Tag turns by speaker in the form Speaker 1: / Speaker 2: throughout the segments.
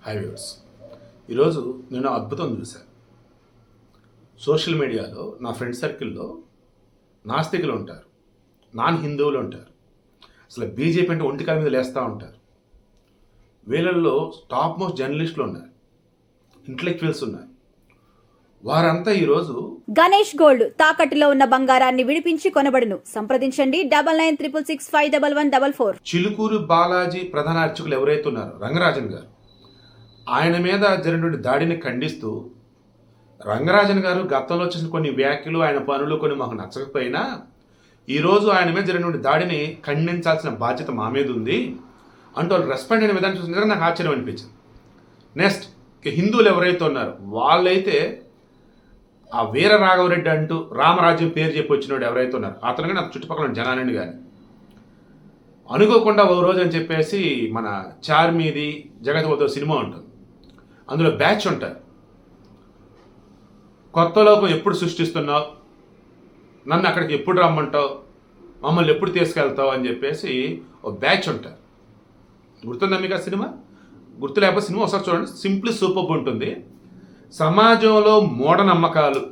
Speaker 1: High viewers, ఈరోజు నేను అద్భుతం చూశాను. సోషల్ మీడియాలో నా ఫ్రెండ్ సర్కిల్లో నాస్తికులు ఉంటారు, నాన్ హిందువులు ఉంటారు, అసలు బీజేపీ అంటే ఒంటికాల మీద లేస్తూ ఉంటారు. వీళ్ళల్లో టాప్ మోస్ట్ జర్నలిస్టులు ఉన్నారు, ఇంటలెక్చువల్స్ ఉన్నారు. వారంతా ఈరోజు
Speaker 2: గణేష్ గోల్డ్ తాకట్టులో ఉన్న బంగారాన్ని విడిపించి కొనబడును. సంప్రదించండి 9966511144.
Speaker 1: చిలుకూరు బాలాజీ ప్రధాన అర్చకులు ఎవరైతే ఉన్నారో రంగరాజన్ గారు, ఆయన మీద జరిగినటువంటి దాడిని ఖండిస్తూ రంగరాజన్ గారు గతంలో చేసిన కొన్ని వ్యాఖ్యలు, ఆయన పనులు కొన్ని మాకు నచ్చకపోయినా ఈరోజు ఆయన మీద జరిగినటువంటి దాడిని ఖండించాల్సిన బాధ్యత మా మీద ఉంది అంటూ వాళ్ళు రెస్పాండ్ అయిన విధానం చూసిన నాకు ఆశ్చర్యం అనిపించింది. నెక్స్ట్ హిందువులు ఎవరైతే ఉన్నారో వాళ్ళైతే ఆ వీర రాఘవరెడ్డి అంటూ రామరాజ్యం పేరు చెప్పి వచ్చినోడు ఎవరైతే ఉన్నారో అతను కానీ నాకు చుట్టుపక్కల జనానండి కానీ అనుకోకుండా ఓ రోజు అని చెప్పేసి మన చార్మీది జగత్వతో సినిమా ఉంటుంది, అందులో బ్యాచ్ ఉంటారు. కొత్త లోకం ఎప్పుడు సృష్టిస్తున్నావు, నన్ను అక్కడికి ఎప్పుడు రమ్మంటావు, మమ్మల్ని ఎప్పుడు తీసుకెళ్తావు అని చెప్పేసి ఓ బ్యాచ్ ఉంటారు. గుర్తుందా మీకు ఆ సినిమా? గుర్తు లేకపోతే సినిమా ఒకసారి చూడండి, సింప్లీ సూపర్ ఉంటుంది. సమాజంలో మూఢనమ్మకాలు,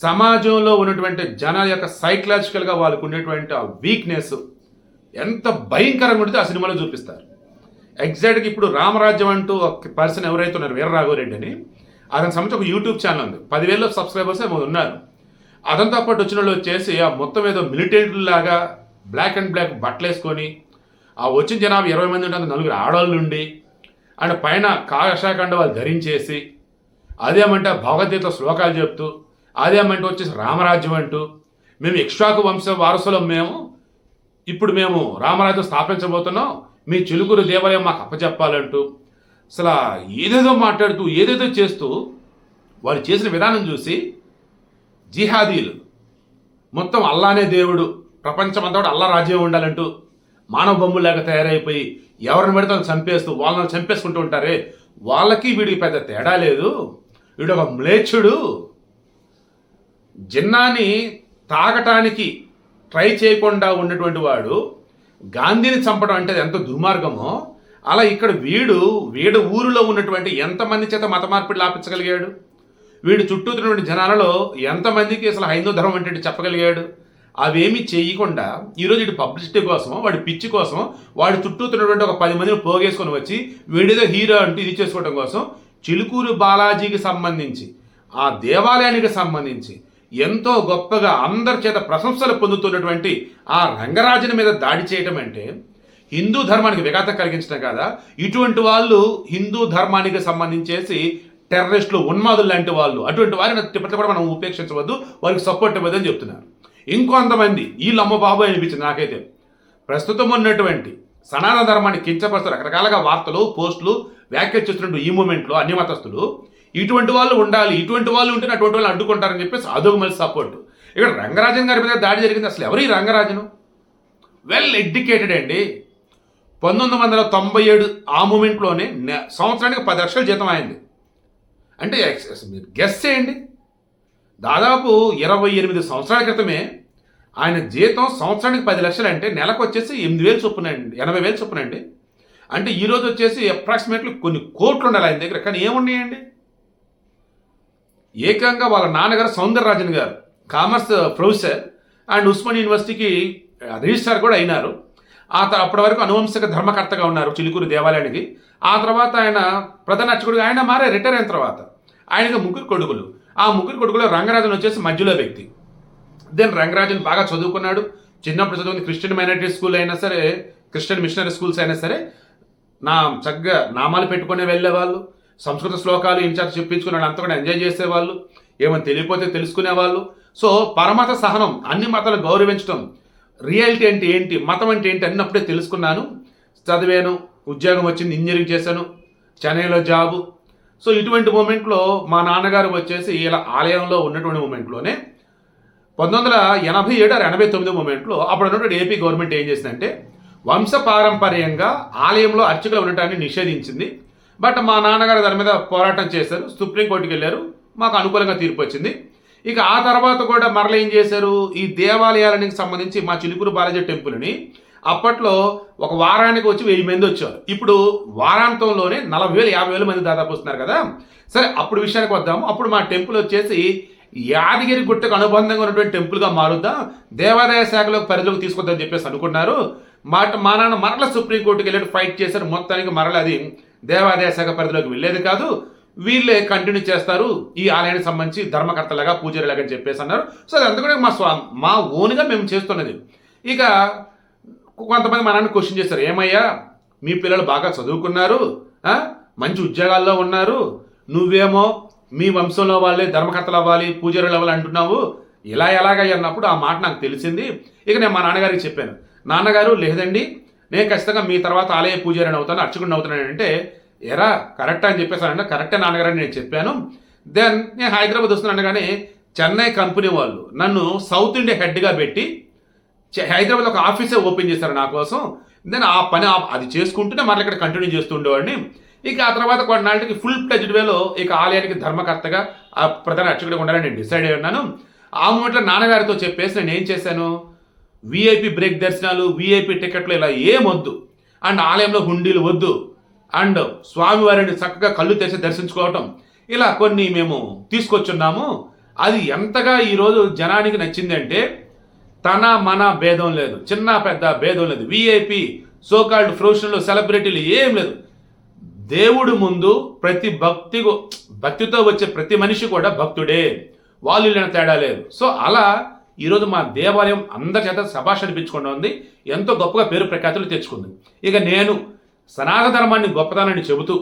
Speaker 1: సమాజంలో ఉన్నటువంటి జనాల యొక్క సైకలాజికల్గా వాళ్ళకు ఉండేటువంటి ఆ వీక్నెస్ ఎంత భయంకరంగా ఉంటుందో ఆ సినిమాలో చూపిస్తారు. ఎగ్జాక్ట్గా ఇప్పుడు రామరాజ్యం అంటూ ఒక పర్సన్ ఎవరైతే ఉన్నారు వీర రాఘవరెడ్డి అని, అతని సంబంధించి ఒక యూట్యూబ్ ఛానల్ ఉంది, 10,000 సబ్స్క్రైబర్స్ ఏమో ఉన్నారు. అతనితో పాటు వచ్చిన వాళ్ళు వచ్చేసి ఆ మొత్తం ఏదో మిలిటరీలాగా బ్లాక్ అండ్ బ్లాక్ బట్టలు వేసుకొని ఆ వచ్చిన జనాభా 20 మంది ఉంటే 4 ఆడవాళ్ళు ఉండి అండ్ పైన కాషాయకండ వాళ్ళు ధరించేసి అదేమంటే భగవద్గీతలో శ్లోకాలు చెప్తూ అదేమంటే వచ్చేసి రామరాజ్యం అంటూ మేము ఇక్ష్వాకు వంశ వారసులం, ఇప్పుడు మేము రామరాజ్యం స్థాపించబోతున్నాం, మీ చిలుకూరు దేవాలయం మాకు అప్పచెప్పాలంటూ అసలు ఏదేదో మాట్లాడుతూ ఏదేదో చేస్తూ వాళ్ళు చేసిన విధానం చూసి జిహాదీలు మొత్తం అల్లానే దేవుడు, ప్రపంచమంతా కూడా అల్లా రాజ్యం ఉండాలంటూ మానవ బొమ్మలాగా తయారైపోయి ఎవరిని పెడితే చంపేస్తూ వాళ్ళని చంపేసుకుంటూ ఉంటారే, వాళ్ళకి వీడికి పెద్ద తేడా లేదు. వీడు ఒక మ్లేచ్చుడు, జిన్నాని తాగటానికి ట్రై చేయకుండా ఉన్నటువంటి వాడు గాంధీని చంపడం అంటే ఎంత దుర్మార్గమో, అలా ఇక్కడ వీడు ఊరిలో ఉన్నటువంటి ఎంతమంది చేత మత మార్పిడి లాపించగలిగాడు, వీడు చుట్టూ ఉన్నటువంటి జనాలలో ఎంతమందికి అసలు హైందవ ధర్మం అంటే చెప్పగలిగాడు. అవేమీ చేయకుండా ఈరోజు ఇటు పబ్లిసిటీ కోసం, వాడి పిచ్చి కోసం, వాడి చుట్టూ ఉన్నటువంటి ఒక 10 మందిని పోగేసుకొని వచ్చి వీడిదో హీరో అంటూ ఇది చేసుకోవడం కోసం చిలుకూరు బాలాజీకి సంబంధించి ఆ దేవాలయానికి సంబంధించి ఎంతో గొప్పగా అందరి చేత ప్రశంసలు పొందుతున్నటువంటి ఆ రంగరాజుని మీద దాడి చేయటం అంటే హిందూ ధర్మానికి విఘాతం కలిగించడం కదా. ఇటువంటి వాళ్ళు హిందూ ధర్మానికి సంబంధించేసి టెర్రరిస్టులు, ఉన్మాదులు లాంటి వాళ్ళు, అటువంటి వారిని తిప్పట్లు కూడా మనం ఉపేక్షించవద్దు, వారికి సపోర్ట్ ఇవ్వద్దు అని చెప్తున్నారు. ఇంకొంతమంది వీళ్ళు అమ్మ బాబు అనిపించింది నాకైతే. ప్రస్తుతం ఉన్నటువంటి సనాతన ధర్మాన్ని కించపరుస్తూ రకరకాలుగా వార్తలు, పోస్టులు, వ్యాఖ్యలు చేస్తున్నట్టు ఈ మూమెంట్లో అన్ని మతస్థులు ఇటువంటి వాళ్ళు ఉండాలి, ఇటువంటి వాళ్ళు ఉంటే అటువంటి వాళ్ళు అడ్డుకుంటారని చెప్పేసి అదొక మళ్ళీ సపోర్ట్. ఇక్కడ రంగరాజన్ గారి మీద దాడి జరిగింది. అసలు ఎవరు ఈ రంగరాజను? వెల్ ఎడ్యుకేటెడ్ అండి. 1997 ఆ మూమెంట్లోనే సంవత్సరానికి 10 లక్షల జీతం అయింది. అంటే మీరు గెస్ చేయండి, దాదాపు 28 సంవత్సరాల క్రితమే ఆయన జీతం సంవత్సరానికి 10 లక్షలు అంటే నెలకు వచ్చేసి 8,000 చొప్పునండి, 80,000 చొప్పునండి. అంటే ఈరోజు వచ్చేసి అప్రాక్సిమేట్లీ కొన్ని కోట్లు ఉండాలి ఆయన దగ్గర. కానీ ఏమున్నాయండి? ఏకంగా వాళ్ళ నాన్నగారు సౌందరరాజన్ గారు కామర్స్ ప్రొఫెసర్ అండ్ ఉస్మాన్ యూనివర్సిటీకి రిజిస్ట్రార్ కూడా అయినారు. అప్పటి వరకు అనువంశిక ధర్మకర్తగా ఉన్నారు చిలుకూరు దేవాలయానికి. ఆ తర్వాత ఆయన ప్రధాన అర్చకుడిగా ఆయన మారే రిటైర్ అయిన తర్వాత ఆయనకు 3 కొడుకులు. ఆ 3 కొడుకులో రంగరాజన్ వచ్చేసి మధ్యలో వ్యక్తి. దెన్ రంగరాజన్ బాగా చదువుకున్నాడు. చిన్నప్పుడు చదువుకుని క్రిస్టియన్ మైనారిటీ స్కూల్ అయినా సరే, క్రిస్టియన్ మిషనరీ స్కూల్స్ అయినా సరే చక్కగా నామాలు పెట్టుకునే వెళ్ళేవాళ్ళు, సంస్కృత శ్లోకాలు ఇన్ఛార్జ్ చెప్పించుకునే వాళ్ళు అంతా కూడా ఎంజాయ్ చేసేవాళ్ళు, ఏమైనా తెలియకపోతే తెలుసుకునేవాళ్ళు. సో పరమత సహనం, అన్ని మతాలు గౌరవించడం, రియాలిటీ అంటే ఏంటి, మతం అంటే ఏంటి అన్నప్పుడే తెలుసుకున్నాను. చదివాను, ఉద్యోగం వచ్చింది, ఇంజనీరింగ్ చేశాను, చెన్నైలో జాబు. సో ఇటువంటి మూమెంట్లో మా నాన్నగారు వచ్చేసి ఇలా ఆలయంలో ఉన్నటువంటి మూమెంట్లోనే 1987-89 మూమెంట్లో అప్పుడు ఉన్నటువంటి ఏపీ గవర్నమెంట్ ఏం చేసిందంటే వంశపారంపర్యంగా ఆలయంలో అర్చకులు ఉండటాన్ని నిషేధించింది. బట్ మా నాన్నగారు దాని మీద పోరాటం చేశారు, సుప్రీంకోర్టుకి వెళ్ళారు, మాకు అనుకూలంగా తీర్పు వచ్చింది. ఇక ఆ తర్వాత కూడా మరల ఏం చేశారు, ఈ దేవాలయాలకు సంబంధించి మా చిలుకూరు బాలాజీ టెంపుల్ని అప్పట్లో ఒక వారానికి వచ్చి 1000 మంది వచ్చారు. ఇప్పుడు వారాంతంలోనే 40,000 50,000 మంది దాదాపు వస్తున్నారు కదా. సరే, అప్పుడు విషయానికి వద్దాము. అప్పుడు మా టెంపుల్ వచ్చేసి యాదగిరి గుట్టకు అనుబంధంగా ఉన్నటువంటి టెంపుల్గా మారుద్దాం, దేవాదాయ శాఖలో పరిధిలోకి తీసుకొద్దామని చెప్పేసి అనుకున్నారు. మా నాన్న మరల సుప్రీంకోర్టుకి వెళ్ళి ఫైట్ చేశారు. మొత్తానికి మరల అది దేవాదాయ శాఖ పరిధిలోకి వెళ్ళేది కాదు, వీళ్ళే కంటిన్యూ చేస్తారు ఈ ఆలయానికి సంబంధించి ధర్మకర్తలాగా పూజారిలాగా అని చెప్పేసి అన్నారు. సో అదంతా కూడా మా ఓన్గా మేము చేస్తున్నది. ఇక కొంతమంది మా నాన్న క్వశ్చన్ చేశారు, ఏమయ్యా మీ పిల్లలు బాగా చదువుకున్నారు, మంచి ఉద్యోగాల్లో ఉన్నారు, నువ్వేమో మీ వంశంలో వాళ్ళే ధర్మకర్తలు అవ్వాలి పూజారులు అవ్వాలి అంటున్నావు, ఇలా ఎలాగయ్యా అన్నప్పుడు ఆ మాట నాకు తెలిసింది. ఇక నేను మా నాన్నగారికి చెప్పాను, నాన్నగారు లేదండి నేను ఖచ్చితంగా మీ తర్వాత ఆలయ పూజారిని అవుతాను, అర్చకుడిని అవుతున్నాను అంటే, ఎరా కరెక్టా అని చెప్పేసానంటే, కరెక్టే నాన్నగారు అని నేను చెప్పాను. దెన్ నేను హైదరాబాద్ వస్తున్నాను కానీ చెన్నై కంపెనీ వాళ్ళు నన్ను సౌత్ ఇండియా హెడ్గా పెట్టి హైదరాబాద్ ఒక ఆఫీసే ఓపెన్ చేశారు నా కోసం. దెన్ ఆ పని అది చేసుకుంటూనే మళ్ళీ ఇక్కడ కంటిన్యూ చేస్తుండేవాడిని. ఇక ఆ తర్వాత కొన్నాళ్ళకి ఫుల్ ప్లెజ్డ్ వేలో ఇక ఆలయానికి ధర్మకర్తగా ఆ ప్రధాన అర్చకుడిగా ఉండాలని నేను డిసైడ్ అయి ఉన్నాను. ఆ మూమెంట్లో నాన్నగారితో చెప్పేసి నేను ఏం చేశాను, విఐపి బ్రేక్ దర్శనాలు, విఐపి టికెట్లు ఇలా ఏమొద్దు, అండ్ ఆలయంలో హుండీలు వద్దు, అండ్ స్వామివారిని చక్కగా కళ్ళు తెరిచి దర్శించుకోవటం, ఇలా కొన్ని మేము తీసుకొచ్చున్నాము. అది ఎంతగా ఈరోజు జనానికి నచ్చిందంటే తన మన భేదం లేదు, చిన్న పెద్ద భేదం లేదు, విఐపి సోకాల్డ్ ప్రొఫెషనల్ సెలబ్రిటీలు ఏం లేదు. దేవుడు ముందు ప్రతి భక్తితో వచ్చే ప్రతి మనిషి కూడా భక్తుడే, వాళ్ళు లేని తేడా లేదు. సో అలా ఈరోజు మా దేవాలయం అందరి చేత శభాష్ అనిపించుకుంటూ ఉంది, ఎంతో గొప్పగా పేరు ప్రఖ్యాతులు తెచ్చుకుంది. ఇక నేను సనాతన ధర్మాన్ని గొప్పతనాన్ని చెబుతూ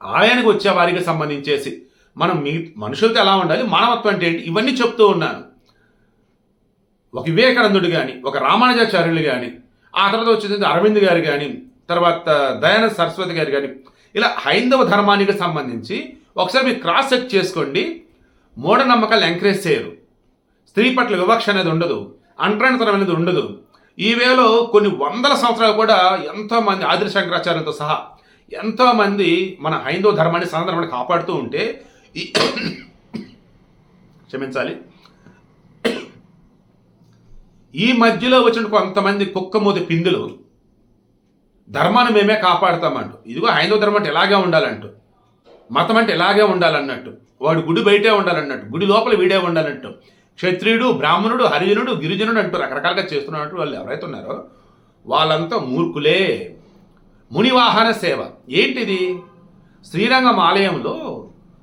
Speaker 1: ఆలయానికి వచ్చే వారికి సంబంధించేసి మనం మనుషులతో ఎలా ఉండాలి, మానవత్వం అంటే ఏంటి, ఇవన్నీ చెప్తూ ఉన్నాను. ఒక వివేకానందుడు కానీ, ఒక రామానుజాచార్యులు కానీ, ఆ తర్వాత వచ్చేది అరవింద్ గారు కానీ, తర్వాత దయానంద సరస్వతి గారు కానీ, ఇలా హైందవ ధర్మానికి సంబంధించి ఒకసారి మీరు క్రాస్ చెక్ చేసుకోండి. మూఢనమ్మకాలు ఎంకరేజ్ చేయరు, స్త్రీ పట్ల వివక్ష అనేది ఉండదు, అంటరానితనం అనేది ఉండదు. ఈ వేలో కొన్ని వందల సంవత్సరాలు కూడా ఎంతోమంది ఆదిర శంకరాచార్యులతో సహా ఎంతోమంది మన హైందవ ధర్మాన్ని సనాతన ధర్మాన్ని కాపాడుతూ ఉంటే క్షమించాలి, ఈ మధ్యలో వచ్చిన కొంతమంది కుక్కమూతి పిందులు ధర్మాన్ని మేమే కాపాడుతామంటూ, ఇదిగో హైందవ ధర్మం అంటే ఎలాగే ఉండాలంటూ, మతం అంటే ఎలాగే ఉండాలన్నట్టు, వాడు గుడి బయటే ఉండాలన్నట్టు, గుడి లోపల వీడే ఉండాలన్నట్టు, క్షత్రియుడు బ్రాహ్మణుడు హరిజనుడు గిరిజనుడు అంటూ రకరకాలుగా చేస్తున్నట్టు వాళ్ళు ఎవరైతే ఉన్నారో వాళ్ళంతా మూర్ఖులే. మునివాహన సేవ ఏంటిది? శ్రీరంగం ఆలయంలో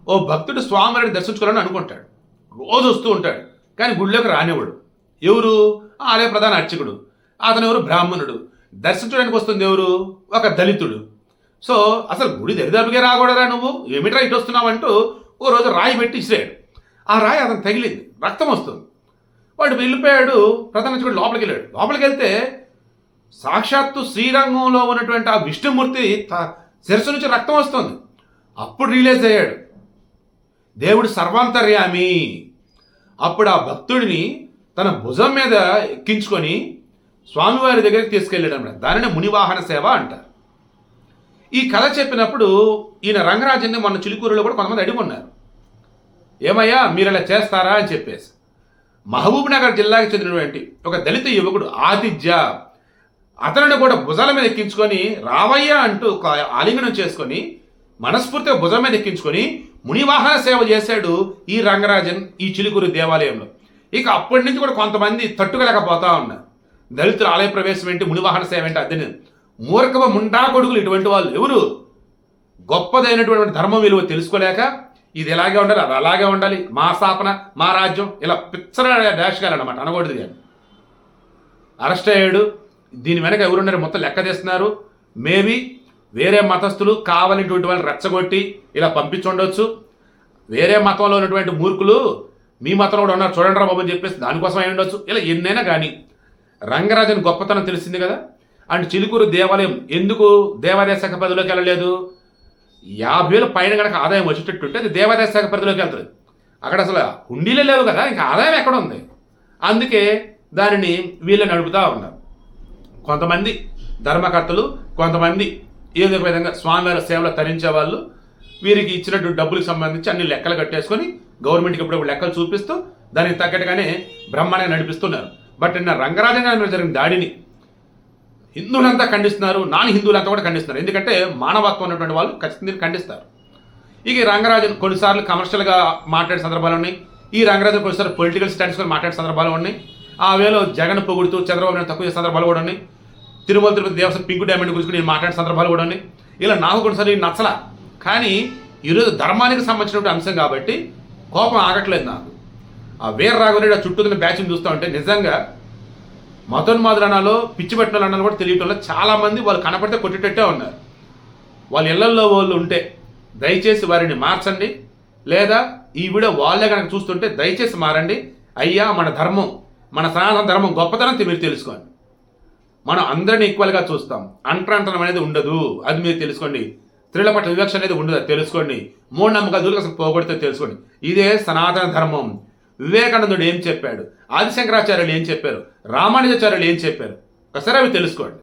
Speaker 1: ఓ భక్తుడు స్వామివారిని దర్శించుకోవాలని అనుకుంటాడు, రోజు వస్తూ ఉంటాడు, కానీ గుడిలోకి రానివ్వడు. ఎవరు? ఆలయ ప్రధాన అర్చకుడు. అతను ఎవరు? బ్రాహ్మణుడు. దర్శించడానికి వస్తుంది ఎవరు? ఒక దళితుడు. సో అసలు గుడి దరిదాపుగా రాకూడదా, నువ్వు ఏమిట్రా ఇటు వస్తున్నావు అంటూ ఓ రోజు రాయి పెట్టి ఇసిరాడు. ఆ రాయి అతను తగిలింది, రక్తం వస్తుంది. వాడు వెళ్ళిపోయాడు, ప్రధాన అర్చకుడు లోపలికి వెళ్ళాడు. లోపలికి వెళ్తే సాక్షాత్తు శ్రీరంగంలో ఉన్నటువంటి ఆ విష్ణుమూర్తి శిరస్సు నుంచి రక్తం వస్తుంది. అప్పుడు రియలైజ్ అయ్యాడు, దేవుడు సర్వాంతర్యామి. అప్పుడు ఆ భక్తుడిని తన భుజం మీద ఎక్కించుకొని స్వామివారి దగ్గరికి తీసుకెళ్ళాడు అన్నమాట. దానినే మునివాహన సేవ అంటారు. ఈ కథ చెప్పినప్పుడు ఈయన రంగరాజన్ని మొన్న చిలుకూరులో కూడా కొంతమంది అడుగున్నారు, ఏమయ్యా మీరు ఇలా చేస్తారా అని చెప్పేసి. మహబూబ్ నగర్ జిల్లాకి చెందినటువంటి ఒక దళిత యువకుడు ఆతిథ్య, అతనిని కూడా భుజాల మీద ఎక్కించుకొని రావయ్యా అంటూ ఆలింగనం చేసుకొని మనస్ఫూర్తిగా భుజం మీద ఎక్కించుకొని మునివాహన సేవ చేశాడు ఈ రంగరాజన్ ఈ చిలుకూరు దేవాలయంలో. ఇక అప్పటి నుంచి కూడా కొంతమంది తట్టుకోలేకపోతా ఉన్నారు, దళితుల ఆలయ ప్రవేశం ఏంటి, మునివాహన సేవ ఏంటి, అద్దెని మూర్ఖవ ముండా కొడుకులు ఇటువంటి వాళ్ళు ఎవరు? గొప్పదైనటువంటి ధర్మం విలువ తెలుసుకోలేక ఇది ఎలాగే ఉండాలి, అది అలాగే ఉండాలి, మా స్థాపన మా రాజ్యం, ఇలా పిచ్చర డాష్ గారన్నమాట, అనకూడదు. కానీ అరెస్ట్ అయ్యాడు. దీని వెనక ఎవరున్నారు మొత్తం లెక్క తీస్తున్నారు. మేబీ వేరే మతస్థులు కావాలనేటువంటి వాళ్ళని రెచ్చగొట్టి ఇలా పంపించుండొచ్చు. వేరే మతంలో ఉన్నటువంటి మూర్ఖులు మీ మతంలో కూడా ఉన్నారు చూడండి రా బాబు అని చెప్పేసి దానికోసం అయి ఉండొచ్చు. ఇలా ఎన్నైనా కానీ రంగరాజన్ గొప్పతనం తెలిసింది కదా. అండ్ చిలుకూరు దేవాలయం ఎందుకు దేవాదాయ శాఖ పరిధిలోకి వెళ్ళలేదు? 50,000 పైన కనుక ఆదాయం వచ్చేటట్టుంటే అది దేవాదాయ శాఖ పరిధిలోకి వెళ్తుంది. అక్కడ అసలు హుండీలే లేవు కదా, ఇంకా ఆదాయం ఎక్కడ ఉంది? అందుకే దానిని వీళ్ళు నడుపుతూ ఉన్నారు. కొంతమంది ధర్మకర్తలు, కొంతమంది ఏదో ఒక విధంగా స్వామివారి సేవలు తరించే వాళ్ళు వీరికి ఇచ్చినటువంటి డబ్బులకు సంబంధించి అన్ని లెక్కలు కట్టేసుకొని గవర్నమెంట్కి ఎప్పుడప్పుడు లెక్కలు చూపిస్తూ దానికి తగ్గట్టుగానే బ్రహ్మాండంగా నడిపిస్తున్నారు. బట్ నిన్న రంగరాజన్ గారి మీద జరిగిన దాడిని హిందువులంతా ఖండిస్తున్నారు, నాన్ హిందువులంతా కూడా ఖండిస్తున్నారు. ఎందుకంటే మానవత్వం ఉన్నటువంటి వాళ్ళు ఖచ్చితంగా ఖండిస్తారు. ఇక ఈ రంగరాజన్ కొన్నిసార్లు కమర్షియల్గా మాట్లాడే సందర్భాలు ఉన్నాయి. ఈ రంగరాజన్ కొన్నిసార్లు పొలిటికల్ స్టాండ్స్ కూడా మాట్లాడే సందర్భాలు ఉన్నాయి. ఆ వేలో జగన్ పొగుడుతూ చంద్రబాబు నాయుడు తక్కువ చేసే సందర్భాలు కూడా ఉన్నాయి. తిరుమల తిరుపతి దేవస్థానం పింకు డైమండ్ గురించి నేను మాట్లాడే సందర్భాలు కూడా ఉన్నాయి. ఇలా నాకు కొన్నిసార్లు నచ్చలా. కానీ ఈరోజు ధర్మానికి సంబంధించినటువంటి అంశం కాబట్టి కోపం ఆగట్లేదు నాకు. ఆ వీర రాఘవరెడ్డి ఆ చుట్టూ బ్యాచ్ని చూస్తూ ఉంటే నిజంగా మతోన్మాదులనాలో పిచ్చి పెట్టిన అన్నాలు కూడా తెలియటంలో చాలామంది వాళ్ళు కనపడితే కొట్టేటట్టే ఉన్నారు. వాళ్ళ ఇళ్లల్లో వాళ్ళు ఉంటే దయచేసి వారిని మార్చండి, లేదా ఈ వీడియో వాళ్ళే కనుక చూస్తుంటే దయచేసి మారండి. అయ్యా, మన ధర్మం, మన సనాతన ధర్మం గొప్పతనం మీరు తెలుసుకోండి. మనం అందరినీ ఈక్వల్గా చూస్తాం, అంటరాంతరం అనేది ఉండదు, అది మీరు తెలుసుకోండి. స్త్రీల పట్ల వివక్ష అనేది ఉండదు, అది తెలుసుకోండి. మూఢనమ్మకాలు అసలు పోగొడితే తెలుసుకోండి. ఇదే సనాతన ధర్మం. వివేకానందుడు ఏం చెప్పాడు, ఆదిశంకరాచార్యులు ఏం చెప్పారు, రామానుజాచార్యులు ఏం చెప్పారు, ఒకసారి అవి తెలుసుకోండి.